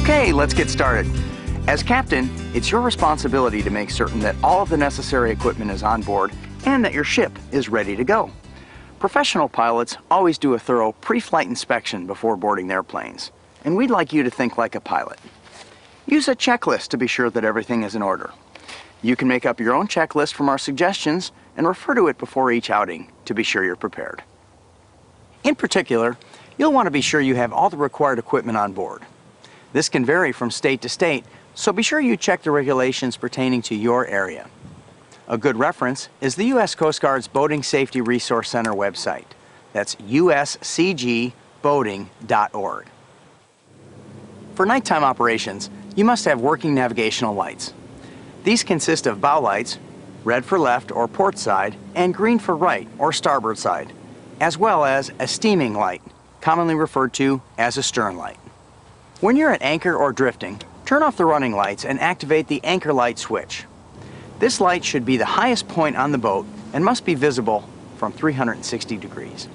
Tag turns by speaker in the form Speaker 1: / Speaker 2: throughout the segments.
Speaker 1: Okay, let's get started. As captain, it's your responsibility to make certain that all of the necessary equipment is on board and that your ship is ready to go. Professional pilots always do a thorough pre-flight inspection before boarding their planes, and we'd like you to think like a pilot. Use a checklist to be sure that everything is in order. You can make up your own checklist from our suggestions and refer to it before each outing to be sure you're prepared. In particular, you'll want to be sure you have all the required equipment on board. This can vary from state to state, so be sure you check the regulations pertaining to your area. A good reference is the U.S. Coast Guard's Boating Safety Resource Center website. That's uscgboating.org. For nighttime operations, you must have working navigational lights. These consist of bow lights, red for left or port side, and green for right or starboard side, as well as a steaming light, commonly referred to as a stern light. When you're at anchor or drifting, turn off the running lights and activate the anchor light switch. This light should be the highest point on the boat and must be visible from 360 degrees.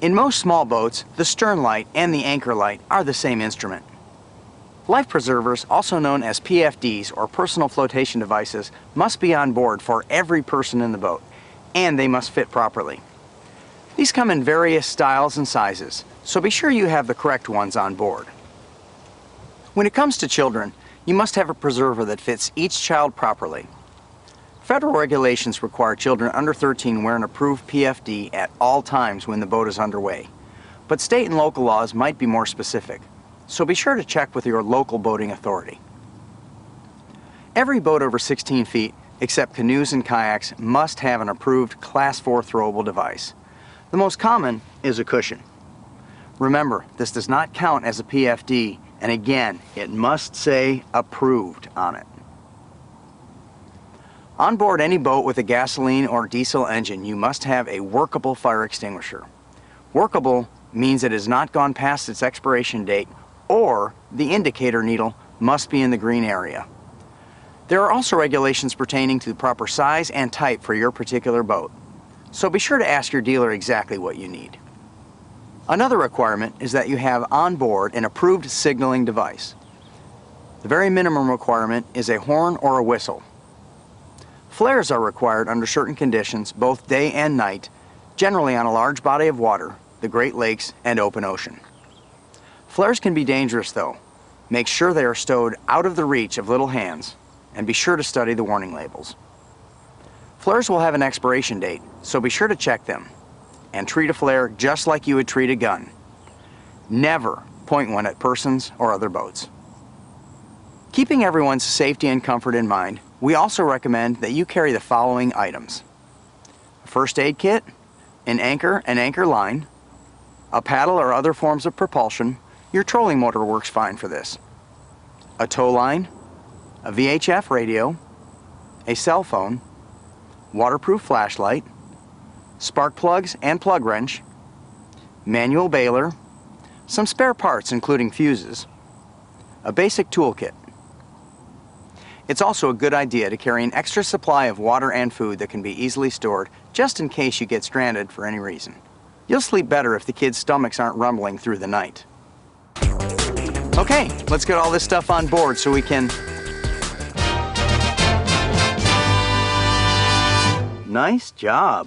Speaker 1: In most small boats, the stern light and the anchor light are the same instrument. Life preservers, also known as PFDs or personal flotation devices, must be on board for every person in the boat, and they must fit properly. These come in various styles and sizes, so be sure you have the correct ones on board. When it comes to children, you must have a preserver that fits each child properly. Federal regulations require children under 13 wear an approved PFD at all times when the boat is underway, but state and local laws might be more specific, so be sure to check with your local boating authority. Every boat over 16 feet, except canoes and kayaks, must have an approved Class 4 throwable device. The most common is a cushion. Remember, this does not count as a PFD, and again, it must say approved on it. On board any boat with a gasoline or diesel engine, you must have a workable fire extinguisher. Workable means it has not gone past its expiration date, or the indicator needle must be in the green area. There are also regulations pertaining to the proper size and type for your particular boat, so be sure to ask your dealer exactly what you need. Another requirement is that you have on board an approved signaling device. The very minimum requirement is a horn or a whistle. Flares are required under certain conditions, both day and night, generally on a large body of water, the Great Lakes, and open ocean. Flares can be dangerous though. Make sure they are stowed out of the reach of little hands, and be sure to study the warning labels. Flares will have an expiration date, so be sure to check them, and treat a flare just like you would treat a gun. Never point one at persons or other boats. Keeping everyone's safety and comfort in mind, we also recommend that you carry the following items: a first aid kit, an anchor and anchor line, a paddle or other forms of propulsion. Your trolling motor works fine for this. A tow line, a VHF radio, a cell phone, waterproof flashlight, spark plugs and plug wrench, manual baler, some spare parts including fuses, a basic toolkit. It's also a good idea to carry an extra supply of water and food that can be easily stored just in case you get stranded for any reason. You'll sleep better if the kids' stomachs aren't rumbling through the night. Okay, let's get all this stuff on board so we can... Nice job.